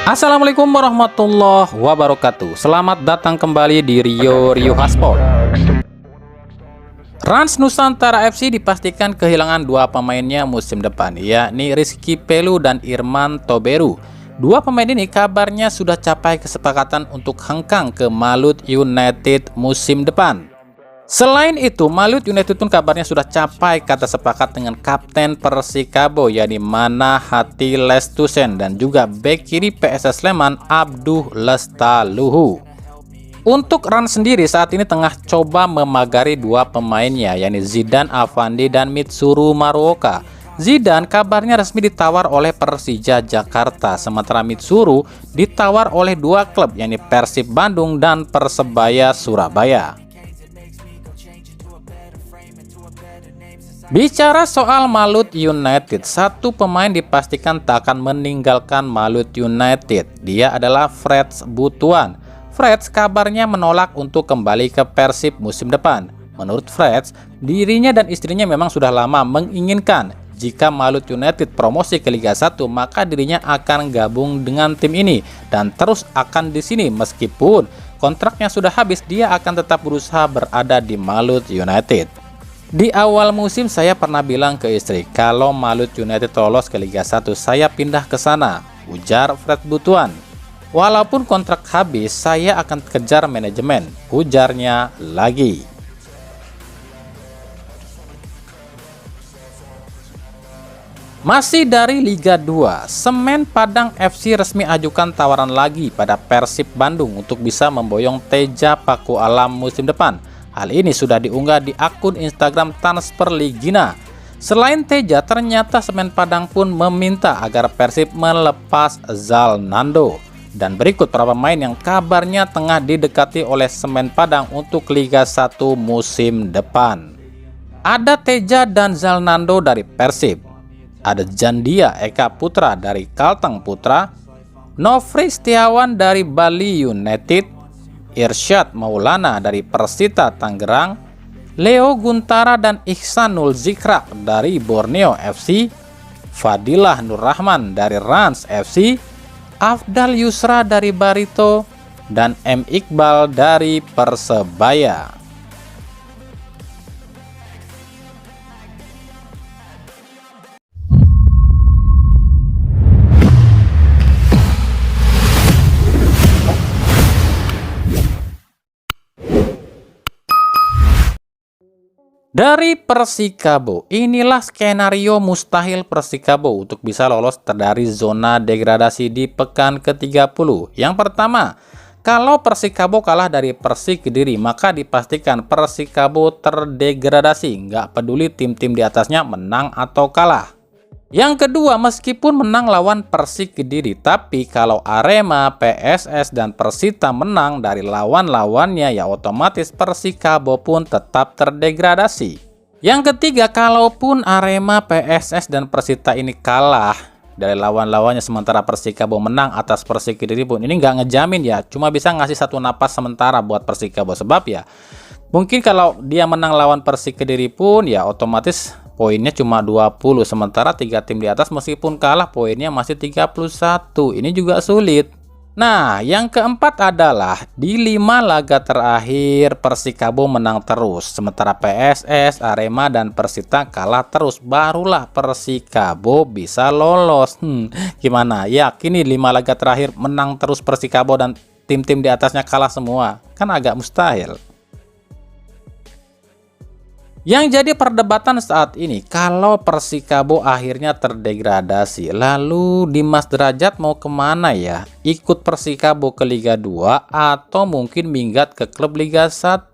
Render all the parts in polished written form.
Assalamualaikum warahmatullahi wabarakatuh. Selamat datang kembali di Rio Hotspot. Rans Nusantara FC dipastikan kehilangan dua pemainnya musim depan, yakni Rizky Pelu dan Irman Toberu. Dua pemain ini kabarnya sudah capai kesepakatan untuk hengkang ke Malut United musim depan. Selain itu, Malut United pun kabarnya sudah capai kata sepakat dengan Kapten Persikabo, yakni Mana Hati Lestusen, dan juga bek kiri PSS Sleman Abduh Lestaluhu. Untuk Rans sendiri saat ini tengah coba memagari dua pemainnya, yakni Zidan Afandi dan Mitsuru Maruoka. Zidan kabarnya resmi ditawar oleh Persija Jakarta, sementara Mitsuru ditawar oleh dua klub, yakni Persib Bandung dan Persebaya Surabaya. Bicara soal Malut United, satu pemain dipastikan tak akan meninggalkan Malut United. Dia adalah Freds Butuan. Freds kabarnya menolak untuk kembali ke Persib musim depan. Menurut Freds, dirinya dan istrinya memang sudah lama menginginkan jika Malut United promosi ke Liga 1, maka dirinya akan gabung dengan tim ini dan terus akan di sini meskipun kontraknya sudah habis. Dia akan tetap berusaha berada di Malut United. Di awal musim saya pernah bilang ke istri, kalau Malut United lolos ke Liga 1, saya pindah ke sana, ujar Fred Butuan. Walaupun kontrak habis, saya akan kejar manajemen, ujarnya lagi. Masih dari Liga 2, Semen Padang FC resmi ajukan tawaran lagi pada Persib Bandung untuk bisa memboyong Teja Paku Alam musim depan. Hal ini sudah diunggah di akun Instagram Transfer Ligina. Selain Teja, ternyata Semen Padang pun meminta agar Persib melepas Zalnando. Dan berikut para pemain yang kabarnya tengah didekati oleh Semen Padang untuk Liga 1 musim depan. Ada Teja dan Zalnando dari Persib. Ada Jandia Eka Putra dari Kalteng Putra. Nofri Setiawan dari Bali United. Irsyad Maulana dari Persita Tangerang, Leo Guntara dan Ihsanul Zikrak dari Borneo FC, Fadilah Nur Rahman dari Rans FC, Afdal Yusra dari Barito, dan M. Iqbal dari Persebaya. Dari Persikabo, inilah skenario mustahil Persikabo untuk bisa lolos dari zona degradasi di pekan ke-30. Yang pertama, kalau Persikabo kalah dari Persik Kediri, maka dipastikan Persikabo terdegradasi, nggak peduli tim-tim di atasnya menang atau kalah. Yang kedua, meskipun menang lawan Persik Kediri, tapi kalau Arema, PSS, dan Persita menang dari lawan-lawannya, ya otomatis Persikabo pun tetap terdegradasi. Yang ketiga, kalaupun Arema, PSS, dan Persita ini kalah dari lawan-lawannya sementara Persikabo menang atas Persik Kediri pun, ini nggak ngejamin ya, cuma bisa ngasih satu napas sementara buat Persikabo. Sebab ya, mungkin kalau dia menang lawan Persik Kediri pun ya otomatis poinnya cuma 20, sementara 3 tim di atas meskipun kalah poinnya masih 31. Ini juga sulit. Nah, yang keempat adalah di 5 laga terakhir Persikabo menang terus, sementara PSS, Arema, dan Persita kalah terus. Barulah Persikabo bisa lolos. Gimana? Yakin nih 5 laga terakhir menang terus Persikabo dan tim-tim di atasnya kalah semua? Kan agak mustahil. Yang jadi perdebatan saat ini, kalau Persikabo akhirnya terdegradasi, lalu Dimas Derajat mau kemana ya? Ikut Persikabo ke Liga 2 atau mungkin minggat ke klub Liga 1?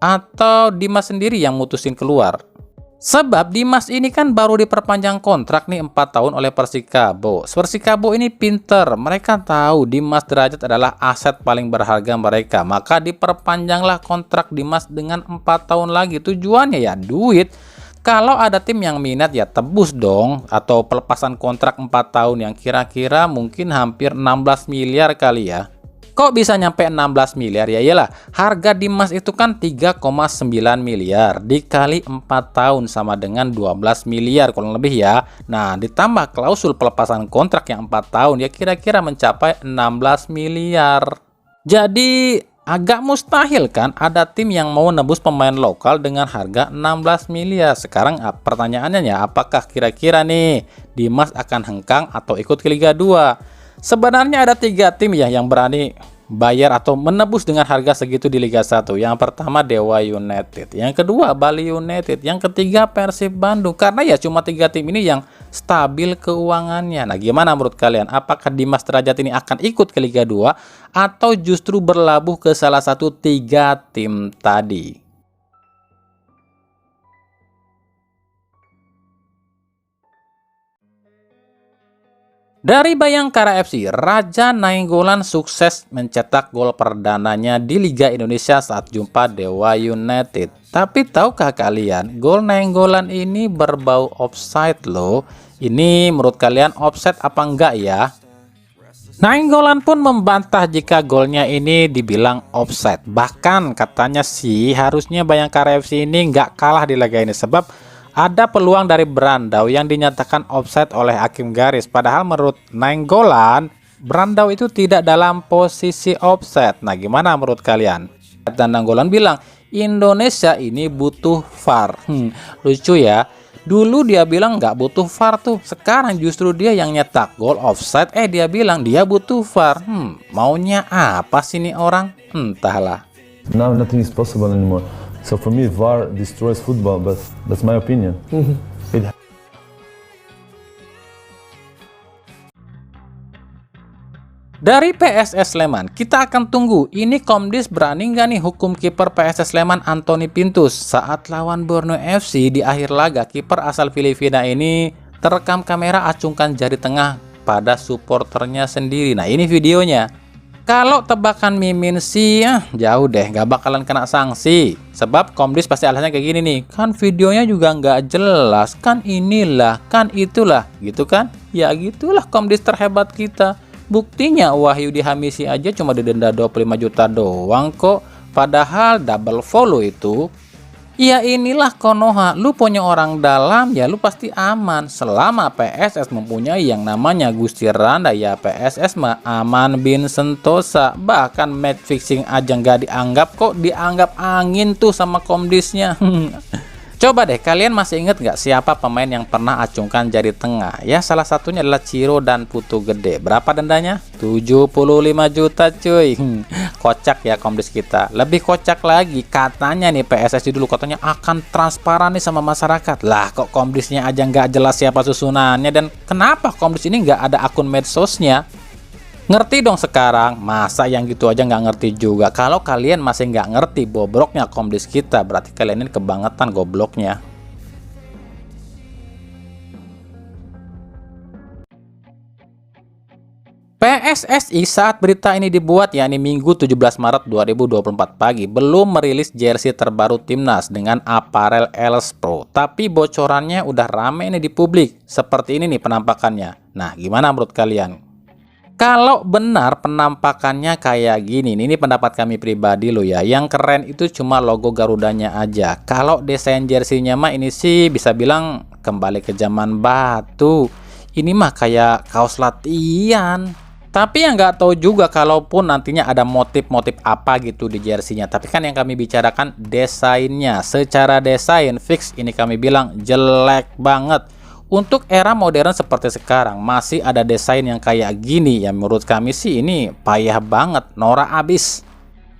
Atau Dimas sendiri yang mutusin keluar? Sebab Dimas ini kan baru diperpanjang kontrak nih 4 tahun oleh Persikabo. Persikabo ini pinter, mereka tahu Dimas Derajat adalah aset paling berharga mereka. Maka diperpanjanglah kontrak Dimas dengan 4 tahun lagi. Tujuannya ya duit. Kalau ada tim yang minat ya tebus dong. Atau pelepasan kontrak 4 tahun yang kira-kira mungkin hampir 16 miliar kali ya. Kok bisa nyampe 16 miliar? Ya iyalah, harga Dimas itu kan 3,9 miliar dikali 4 tahun sama dengan 12 miliar kurang lebih ya. Nah, ditambah klausul pelepasan kontrak yang 4 tahun ya kira-kira mencapai 16 miliar. Jadi agak mustahil kan ada tim yang mau nebus pemain lokal dengan harga 16 miliar. Sekarang pertanyaannya ya, apakah kira-kira nih Dimas akan hengkang atau ikut ke Liga 2? Sebenarnya ada 3 tim ya yang berani bayar atau menebus dengan harga segitu di Liga 1. Yang pertama Dewa United, yang kedua Bali United, yang ketiga Persib Bandung. Karena ya cuma 3 tim ini yang stabil keuangannya. Nah, gimana menurut kalian? Apakah Dimas Derajat ini akan ikut ke Liga 2 atau justru berlabuh ke salah satu 3 tim tadi? Dari Bayangkara FC, Raja Nainggolan sukses mencetak gol perdananya di Liga Indonesia saat jumpa Dewa United. Tapi tahukah kalian, gol Nainggolan ini berbau offside loh. Ini menurut kalian offside apa enggak ya? Nainggolan pun membantah jika golnya ini dibilang offside. Bahkan katanya sih harusnya Bayangkara FC ini nggak kalah di laga ini sebab ada peluang dari Brandao yang dinyatakan offside oleh hakim garis. Padahal menurut Nainggolan, Brandao itu tidak dalam posisi offside. Nah, gimana menurut kalian? Dan Nainggolan bilang, Indonesia ini butuh VAR. Lucu ya. Dulu dia bilang nggak butuh VAR tuh. Sekarang justru dia yang nyetak gol offside. Dia bilang dia butuh VAR. Maunya apa sih nih orang? Entahlah. Now nothing is possible anymore. So for me, VAR destroys football, but that's my opinion. Dari PSS Sleman, kita akan tunggu. Ini Komdis berani nggak nih hukum kiper PSS Sleman Anthony Pintus saat lawan Borneo FC di akhir laga. Kiper asal Filipina ini terekam kamera acungkan jari tengah pada supporternya sendiri. Nah, ini videonya. Kalau tebakan Mimin sih jauh deh, nggak bakalan kena sanksi. Sebab Komdis pasti alasannya kayak gini nih, kan videonya juga nggak jelas, kan inilah, kan itulah, gitu kan? Ya gitulah Komdis terhebat kita. Buktinya Wahyudi Hamisi aja cuma didenda 25 juta doang kok. Padahal double follow itu. Ya inilah Konoha, lu punya orang dalam ya lu pasti aman. Selama PSS mempunyai yang namanya Gusti Randa ya PSS mah aman bin sentosa. Bahkan match fixing aja nggak dianggap kok, dianggap angin tuh sama Komdisnya. Coba deh kalian masih inget nggak siapa pemain yang pernah acungkan jari tengah? Ya salah satunya adalah Ciro dan Putu Gede. Berapa dendanya? 75 juta cuy. Kocak ya Komdis kita. Lebih kocak lagi katanya nih PSSI dulu katanya akan transparan nih sama masyarakat. Lah kok Komdisnya aja nggak jelas siapa susunannya, dan kenapa Komdis ini nggak ada akun medsosnya? Ngerti dong sekarang, masa yang gitu aja nggak ngerti juga. Kalau kalian masih nggak ngerti bobroknya Komdis kita, berarti kalian ini kebangetan gobloknya. PSSI saat berita ini dibuat yakni Minggu 17 Maret 2024 pagi belum merilis jersey terbaru Timnas dengan aparel Elspro. Tapi bocorannya udah rame nih di publik. Seperti ini nih penampakannya. Nah, gimana menurut kalian? Kalau benar penampakannya kayak gini, ini pendapat kami pribadi loh ya. Yang keren itu cuma logo Garudanya aja. Kalau desain jersinya mah ini sih bisa bilang kembali ke zaman batu. Ini mah kayak kaos latihan. Tapi yang nggak tahu juga kalaupun nantinya ada motif-motif apa gitu di jersinya. Tapi kan yang kami bicarakan desainnya. Secara desain fix ini kami bilang jelek banget. Untuk era modern seperti sekarang masih ada desain yang kayak gini ya, menurut kami sih ini payah banget, norak abis.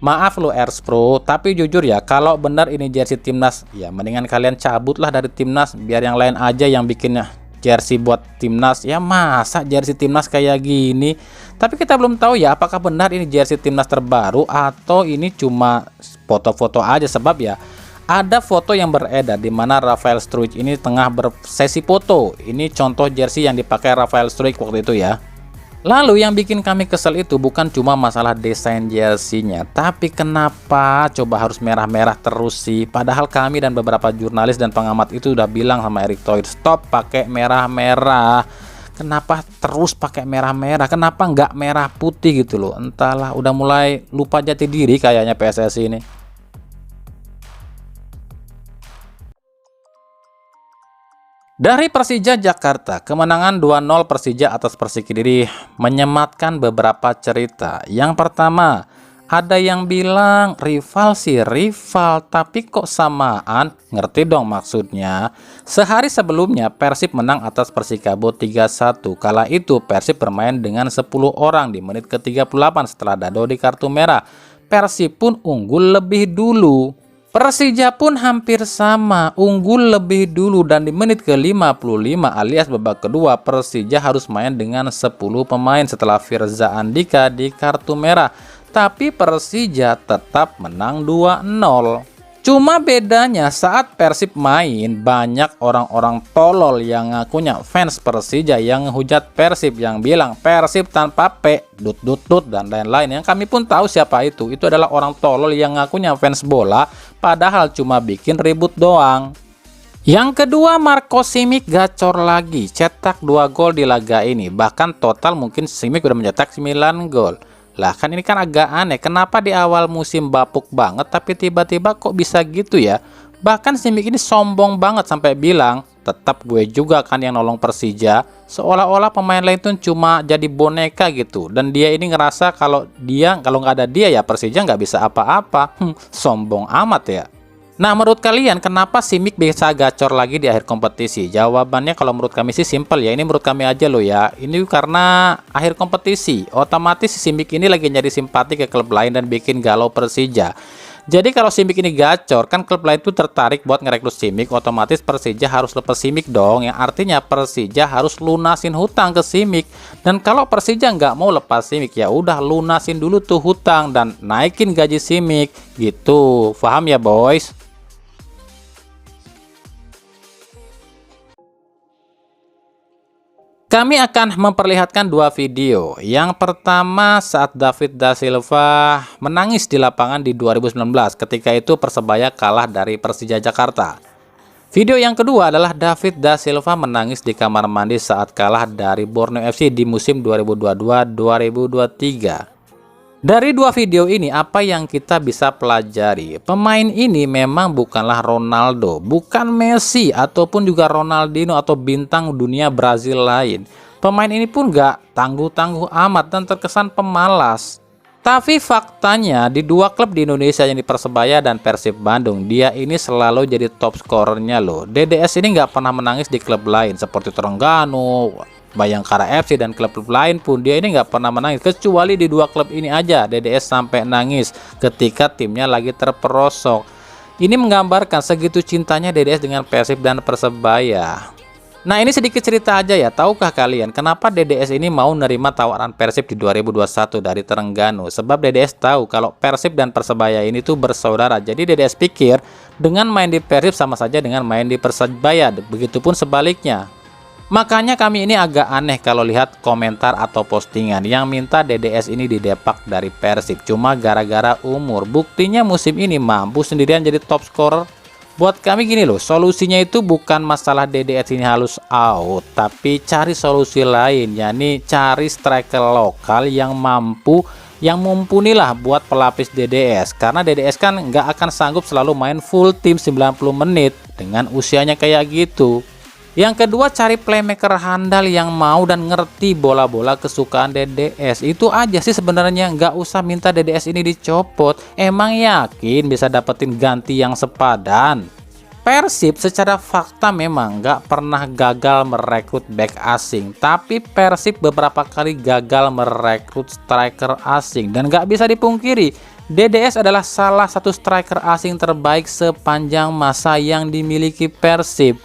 Maaf lo Erspro, tapi jujur ya kalau benar ini jersey Timnas ya mendingan kalian cabutlah dari Timnas, biar yang lain aja yang bikin jersey buat Timnas. Ya masa jersey Timnas kayak gini. Tapi kita belum tahu ya apakah benar ini jersey Timnas terbaru atau ini cuma foto-foto aja, sebab ya ada foto yang beredar di mana Rafael Struijk ini tengah bersesi foto. Ini contoh jersey yang dipakai Rafael Struijk waktu itu ya. Lalu yang bikin kami kesel itu bukan cuma masalah desain jersey-nya, tapi kenapa coba harus merah-merah terus sih? Padahal kami dan beberapa jurnalis dan pengamat itu udah bilang sama Erick Thohir, stop pakai merah-merah. kenapa terus pakai merah-merah, kenapa nggak merah putih gitu loh. Entahlah, udah mulai lupa jati diri kayaknya PSSI ini. Dari Persija Jakarta, kemenangan 2-0 Persija atas Persik Kediri menyematkan beberapa cerita. Yang pertama, ada yang bilang rival sih rival, tapi kok samaan? Ngerti dong maksudnya. Sehari sebelumnya Persib menang atas Persikabo 3-1. Kala itu Persib bermain dengan 10 orang di menit ke-38 setelah Dado di kartu merah. Persib pun unggul lebih dulu. Persija pun hampir sama, unggul lebih dulu, dan di menit ke-55 alias babak kedua Persija harus main dengan 10 pemain setelah Firza Andika di kartu merah. Tapi Persija tetap menang 2-0. Cuma bedanya saat Persib main, banyak orang-orang tolol yang ngakunya fans Persija yang ngehujat Persib, yang bilang Persib tanpa P, dut dan lain-lain. Yang kami pun tahu siapa itu. Itu adalah orang tolol yang ngakunya fans bola, padahal cuma bikin ribut doang. Yang kedua, Marco Simic gacor lagi, cetak 2 gol di laga ini. Bahkan total mungkin Simic udah mencetak 9 gol. Lah kan ini kan agak aneh, kenapa di awal musim bapuk banget tapi tiba-tiba kok bisa gitu ya. Bahkan Simic ini sombong banget sampai bilang, tetap gue juga kan yang nolong Persija. Seolah-olah pemain lain tuh cuma jadi boneka gitu. Dan dia ini ngerasa kalau nggak ada dia ya Persija nggak bisa apa-apa. Sombong amat ya. Nah, menurut kalian kenapa Simic bisa gacor lagi di akhir kompetisi? Jawabannya kalau menurut kami sih simpel ya. Ini menurut kami aja loh ya. Ini karena akhir kompetisi. Otomatis Simic ini lagi nyari simpati ke klub lain dan bikin galau Persija. Jadi kalau Simic ini gacor, kan klub lain tuh tertarik buat ngerekrut Simic. Otomatis Persija harus lepas Simic dong. Yang artinya Persija harus lunasin hutang ke Simic. Dan kalau Persija nggak mau lepas Simic, ya udah lunasin dulu tuh hutang dan naikin gaji Simic. Gitu. Paham ya boys? Kami akan memperlihatkan 2 video. Yang pertama saat David da Silva menangis di lapangan di 2019. Ketika itu Persebaya kalah dari Persija Jakarta. Video yang kedua adalah David da Silva menangis di kamar mandi saat kalah dari Borneo FC di musim 2022-2023. Dari 2 video ini apa yang kita bisa pelajari? Pemain ini memang bukanlah Ronaldo, bukan Messi, ataupun juga Ronaldinho atau bintang dunia Brazil lain. Pemain ini pun gak tangguh-tangguh amat dan terkesan pemalas. Tapi faktanya di 2 klub di Indonesia yang di Persebaya dan Persib Bandung, dia ini selalu jadi top skorernya loh. DDS ini gak pernah menangis di klub lain seperti Terengganu, Bayangkara FC dan klub-klub lain pun dia ini nggak pernah menangis, kecuali di 2 klub ini aja DDS sampai nangis ketika timnya lagi terperosok. Ini menggambarkan segitu cintanya DDS dengan Persib dan Persebaya. Nah, ini sedikit cerita aja ya. Tahukah kalian kenapa DDS ini mau nerima tawaran Persib di 2021 dari Terengganu? Sebab DDS tahu kalau Persib dan Persebaya ini tuh bersaudara. Jadi DDS pikir dengan main di Persib sama saja dengan main di Persebaya. Begitupun sebaliknya. Makanya kami ini agak aneh kalau lihat komentar atau postingan yang minta DDS ini didepak dari Persib cuma gara-gara umur. Buktinya musim ini mampu sendirian jadi top scorer. Buat kami gini loh, solusinya itu bukan masalah DDS ini halus out, tapi cari solusi lain, yakni cari striker lokal yang mumpuni lah buat pelapis DDS. Karena DDS kan nggak akan sanggup selalu main full tim 90 menit dengan usianya kayak gitu. Yang kedua, cari playmaker handal yang mau dan ngerti bola-bola kesukaan DDS. Itu aja sih sebenarnya, nggak usah minta DDS ini dicopot. Emang yakin bisa dapetin ganti yang sepadan? Persib secara fakta memang nggak pernah gagal merekrut back asing, tapi Persib beberapa kali gagal merekrut striker asing. Dan nggak bisa dipungkiri, DDS adalah salah satu striker asing terbaik sepanjang masa yang dimiliki Persib.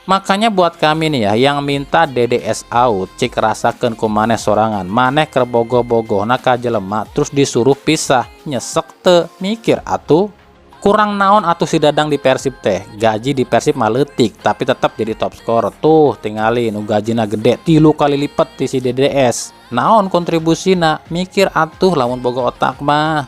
Makanya buat kami nih ya yang minta DDS out, cik rasakan ku maneh sorangan, maneh kerbogo-bogo naka jelema terus disuruh pisah, nyesek te mikir atuh. Kurang naon atuh si Dadang di Persib teh, gaji di Persib maletik tapi tetap jadi top scorer. Tuh tinggalin gajina gede 3 kali lipat di si DDS. Naon kontribusina, mikir atuh lamun bogo otak mah.